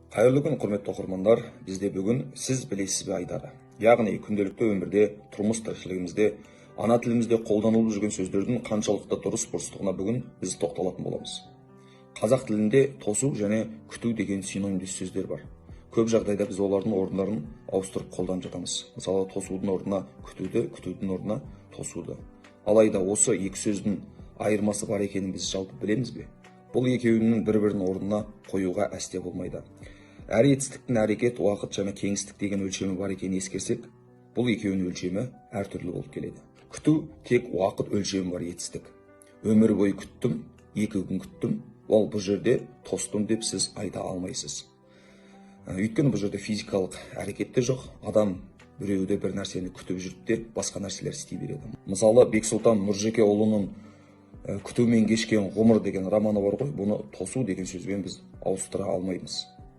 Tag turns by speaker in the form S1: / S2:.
S1: Қайырлы күн, құрметті оқырмандар. Бізде бүгін сіз білесіз бе айдары. Яғни күнделікті өмірде, тұрмыс тіршілігімізде, ана тілімізде қолданылып жүрген сөздердің қаншалықты дұрыс бұрыстығына бүгін біз тоқталатын боламыз. Қазақ тілінде тосу және күту деген синонимдес сөздер бар. Көп жағдайда біз олардың орындарын ауыстырып қолданып жатамыз. Мысалы, тосудың орнына күтуді, күтудің орнына тосуды. Алайда осы екі сөздің айырмасы бар екенін біз жалпы білеміз бе? Бұл екеуінің бір-бірінің орнына қоюға әсте болмайды. Әр етістіктің әрекет, уақыт және кеңістік деген өлшемі бар екенін ескерсек, бұл екеуінің өлшемі әртүрлі болып келеді. Күту тек уақыт өлшемі бар етістік. Өмір бойы күттім, 2 күн күттім, ол бұл жерде тостым деп сіз айта алмайсыз. Өйткені бұл жерде физикалық әрекет те жоқ. Адам біреуді бір нәрсені күтіп жүріп те басқа нәрселер істей береді. Мысалы, Бексұлтан Нұржекеұлының «Күтумен кешкен ғұмыр» деген романы бар ғой, бұны тосу деген сөзбен біз ауыстыра алмаймыз.